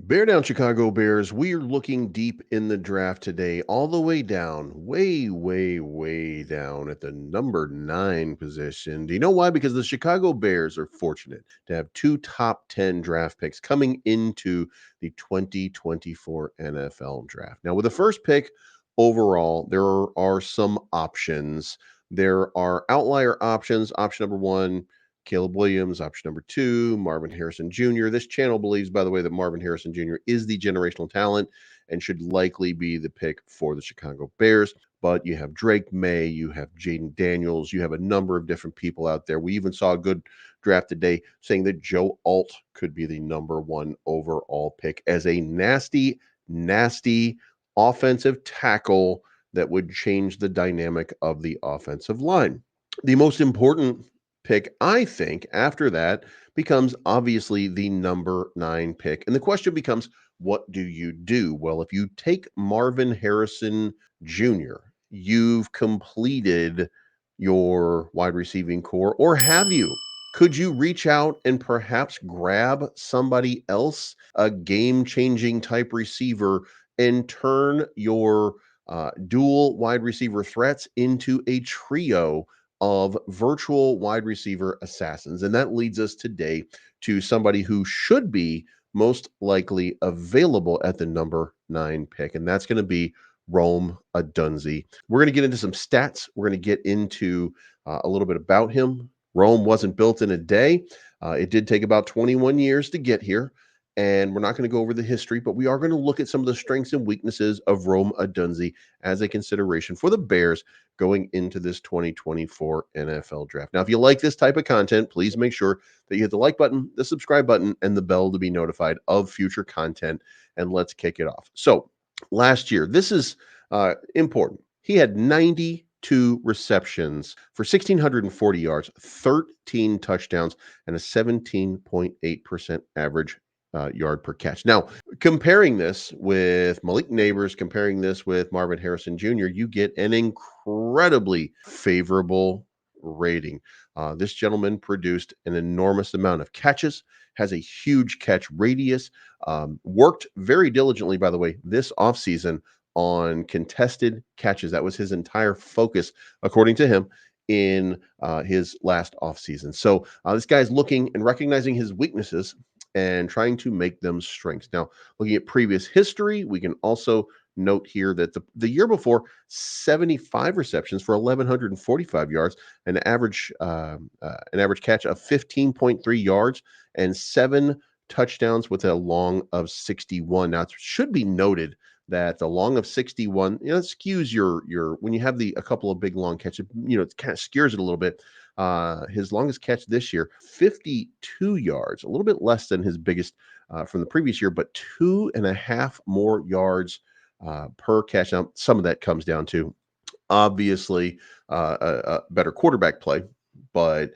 Bear down, Chicago Bears. We're looking deep in the draft today, all the way down, way down at the number 9 position. Do you know why? Because the Chicago Bears are fortunate to have two top 10 draft picks coming into the 2024 NFL draft. Now, with the first pick overall, there are some options. There are outlier options. Option number one, Caleb Williams, option number two, Marvin Harrison Jr. This channel believes, by the way, that Marvin Harrison Jr. is the generational talent and should likely be the pick for the Chicago Bears. But you have Drake May, you have Jaden Daniels, you have a number of different people out there. We even saw a good draft today saying that Joe Alt could be the number one overall pick as a nasty offensive tackle that would change the dynamic of the offensive line. The most important pick, I think, after that becomes obviously the number 9 pick. And the question becomes, what do you do? Well, if you take Marvin Harrison Jr., you've completed your wide receiving core, or have you? Could you reach out and perhaps grab somebody else, a game changing type receiver, and turn your dual wide receiver threats into a trio of virtual wide receiver assassins? And that leads us today to somebody who should be most likely available at the number 9 pick, and that's going to be Rome Odunze. We're going to get into some stats. We're going to get into a little bit about him. Rome wasn't built in a day. It did take about 21 years to get here. And we're not going to go over the history, but we are going to look at some of the strengths and weaknesses of Rome Odunze as a consideration for the Bears going into this 2024 NFL draft. Now, if you like this type of content, please make sure that you hit the like button, the subscribe button, and the bell to be notified of future content. And let's kick it off. So, last year, this is important. He had 92 receptions for 1,640 yards, 13 touchdowns, and a 17.8% average yard per catch. Now, comparing this with Malik Neighbors, comparing this with Marvin Harrison Jr., you get an incredibly favorable rating. This gentleman produced an enormous amount of catches, has a huge catch radius, worked very diligently, by the way, this offseason on contested catches. That was his entire focus, according to him, in his last offseason. So this guy's looking and recognizing his weaknesses and trying to make them strengths. Now, looking at previous history, we can also note here that the year before, 75 receptions for 1,145 yards, an average catch of 15.3 yards, and 7 touchdowns with a long of 61. Now, it should be noted that the long of 61, it skews your when you have a couple of big long catches, it kind of skews it a little bit. His longest catch this year, 52 yards, a little bit less than his biggest from the previous year, but 2.5 more yards per catch. Now, some of that comes down to obviously a better quarterback play, but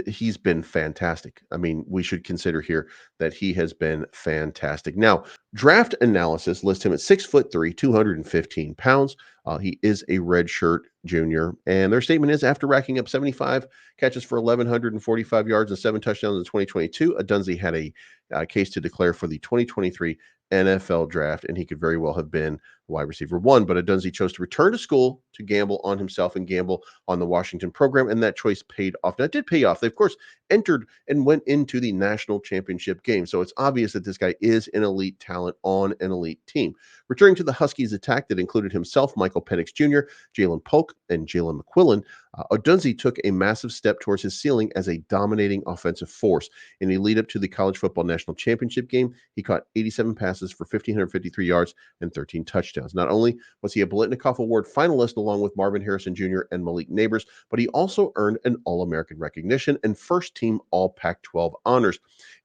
he's been fantastic. I mean, we should consider here that he has been fantastic. Now, draft analysis lists him at 6'3", 215 pounds. He is a redshirt junior, and their statement is, after racking up 75 catches for 1,145 yards and 7 touchdowns in 2022, Odunze had a case to declare for the 2023 NFL draft, and he could very well have been wide receiver 1. But Odunze chose to return to school to gamble on himself and gamble on the Washington program, and that choice paid off. Now, it did pay off. They, of course, entered and went into the national championship game, so it's obvious that this guy is an elite talent on an elite team. Returning to the Huskies' attack that included himself, Michael Penix Jr., Jalen Polk, and Jalen McQuillan, Odunze took a massive step towards his ceiling as a dominating offensive force. In the lead up to the college football national championship game, he caught 87 passes for 1,553 yards and 13 touchdowns. Not only was he a Biletnikoff Award finalist along with Marvin Harrison Jr. and Malik Neighbors, but he also earned an All-American recognition and first-team All-Pac-12 honors.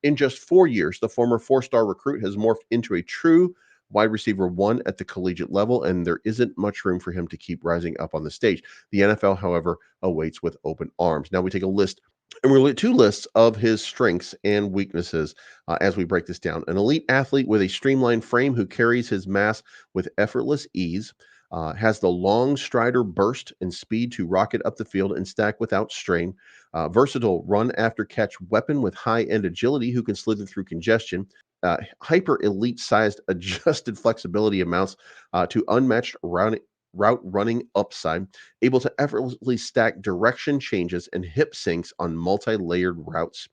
In just 4 years, the former 4-star recruit has morphed into a true wide receiver 1 at the collegiate level, and there isn't much room for him to keep rising up on the stage. The NFL, however, awaits with open arms. Now we take a list, and we're looking at 2 lists of his strengths and weaknesses as we break this down. An elite athlete with a streamlined frame who carries his mass with effortless ease, has the long strider burst and speed to rocket up the field and stack without strain. Versatile run after catch weapon with high end agility who can slither through congestion. hyper elite sized adjusted flexibility amounts to unmatched route running upside, able to effortlessly stack direction changes and hip syncs on multi layered routes.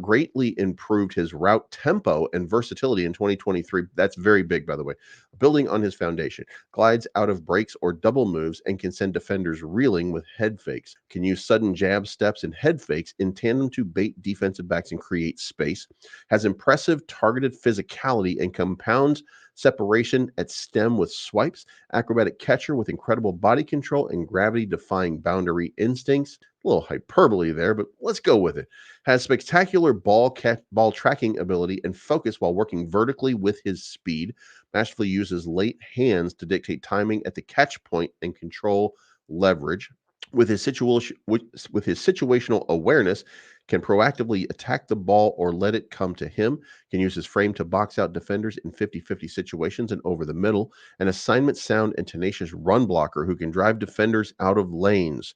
Greatly improved his route tempo and versatility in 2023. That's very big, by the way. Building on his foundation, glides out of breaks or double moves and can send defenders reeling with head fakes. Can use sudden jab steps and head fakes in tandem to bait defensive backs and create space. Has impressive targeted physicality and compounds separation at stem with swipes, acrobatic catcher with incredible body control and gravity defying boundary instincts. A little hyperbole there, but let's go with it. Has spectacular ball tracking ability and focus while working vertically with his speed. Masterfully uses late hands to dictate timing at the catch point and control leverage. With his situational awareness, can proactively attack the ball or let it come to him. Can use his frame to box out defenders in 50-50 situations and over the middle. An assignment sound and tenacious run blocker who can drive defenders out of lanes.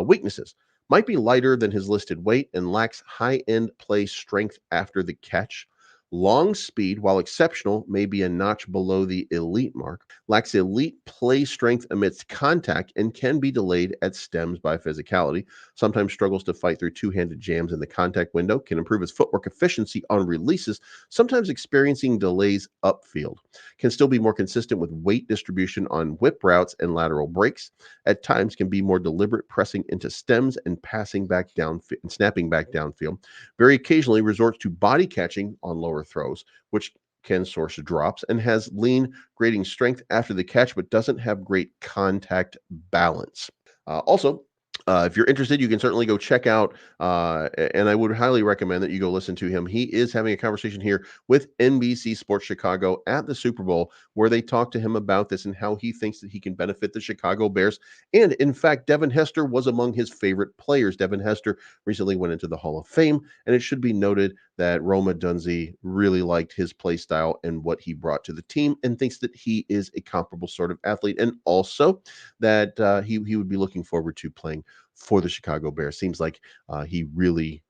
Weaknesses: might be lighter than his listed weight and lacks high end play strength after the catch. Long speed, while exceptional, may be a notch below the elite mark. Lacks elite play strength amidst contact and can be delayed at stems by physicality. Sometimes struggles to fight through two-handed jams in the contact window. Can improve his footwork efficiency on releases, sometimes experiencing delays upfield. Can still be more consistent with weight distribution on whip routes and lateral breaks. At times can be more deliberate pressing into stems and passing back down and snapping back downfield. Very occasionally resorts to body catching on lower throws, which can source drops, and has lean grading strength after the catch, but doesn't have great contact balance. Also, if you're interested, you can certainly go check out, and I would highly recommend that you go listen to him. He is having a conversation here with NBC Sports Chicago at the Super Bowl, where they talk to him about this and how he thinks that he can benefit the Chicago Bears. And in fact, Devin Hester was among his favorite players. Devin Hester recently went into the Hall of Fame, and it should be noted that Roma Odunze really liked his play style and what he brought to the team, and thinks that he is a comparable sort of athlete, and also that he would be looking forward to playing for the Chicago Bears. Seems like he really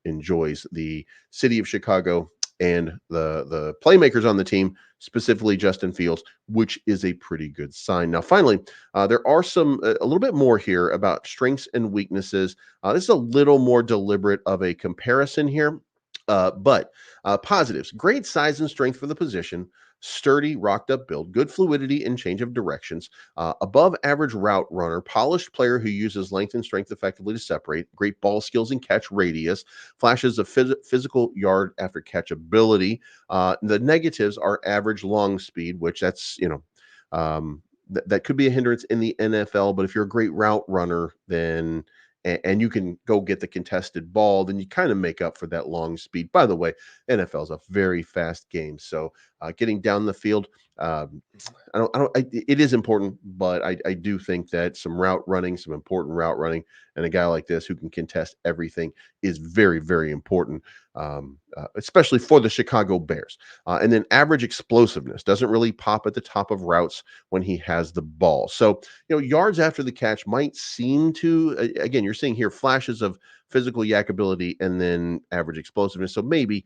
enjoys the city of Chicago and the playmakers on the team, specifically Justin Fields, which is a pretty good sign. Now, finally, there are a little bit more here about strengths and weaknesses. This is a little more deliberate of a comparison here. But positives: great size and strength for the position, sturdy, rocked up build, good fluidity and change of directions, above average route runner, polished player who uses length and strength effectively to separate, great ball skills and catch radius, flashes of physical yard after catch ability. The negatives are average long speed, which that could be a hindrance in the NFL. But if you're a great route runner, then and you can go get the contested ball, then you kind of make up for that long speed. By the way, NFL is a very fast game, so getting down the field, um, it is important, but I do think that some important route running, and a guy like this who can contest everything is very important, especially for the Chicago Bears. And then average explosiveness doesn't really pop at the top of routes when he has the ball. So, yards after the catch might seem to, again, you're seeing here flashes of physical yak ability and then average explosiveness. So maybe,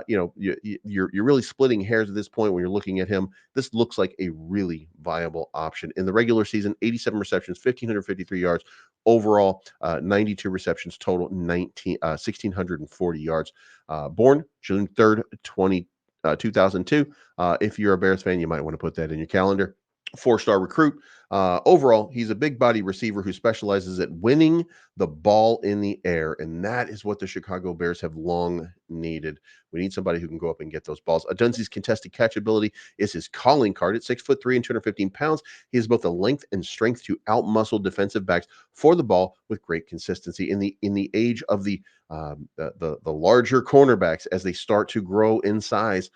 you're really splitting hairs at this point when you're looking at him. This looks like a really viable option. In the regular season, 87 receptions, 1,553 yards. Overall, 92 receptions total, 1,640 yards. Born June 3rd, 2002. If you're a Bears fan, you might want to put that in your calendar. Four-star recruit. Overall, he's a big body receiver who specializes at winning the ball in the air, and that is what the Chicago Bears have long needed. We need somebody who can go up and get those balls. Odunze's contested catch ability is his calling card. At 6'3" and 215 pounds, he has both the length and strength to outmuscle defensive backs for the ball with great consistency. In the age of the larger cornerbacks, as they start to grow in size,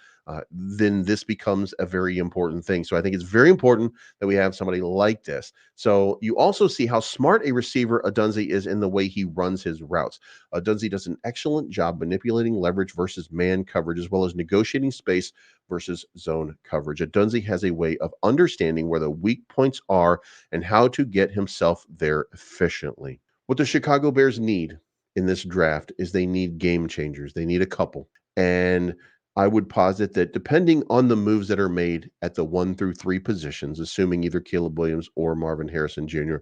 then this becomes a very important thing. So I think it's very important that we have somebody like this. So you also see how smart a receiver Odunze is in the way he runs his routes. Odunze does an excellent job manipulating leverage versus man coverage, as well as negotiating space versus zone coverage. Odunze has a way of understanding where the weak points are and how to get himself there efficiently. What the Chicago Bears need in this draft is they need game changers. They need a couple. And I would posit that depending on the moves that are made at the 1 through 3 positions, assuming either Caleb Williams or Marvin Harrison Jr.,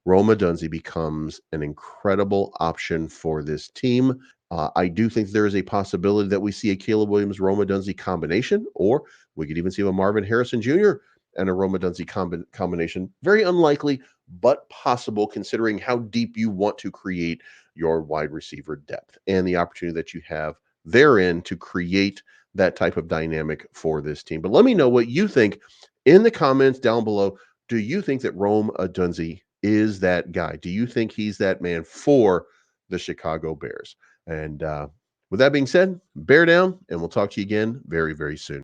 Rome Odunze becomes an incredible option for this team. I do think there is a possibility that we see a Caleb Williams Rome Odunze combination, or we could even see a Marvin Harrison Jr. and a Rome Odunze combination. Very unlikely, but possible considering how deep you want to create your wide receiver depth and the opportunity that you have therein to create that type of dynamic for this team. But let me know what you think in the comments down below. Do you think that Rome Odunze is that guy? Do you think he's that man for the Chicago Bears? And with that being said, bear down, and we'll talk to you again very, very soon.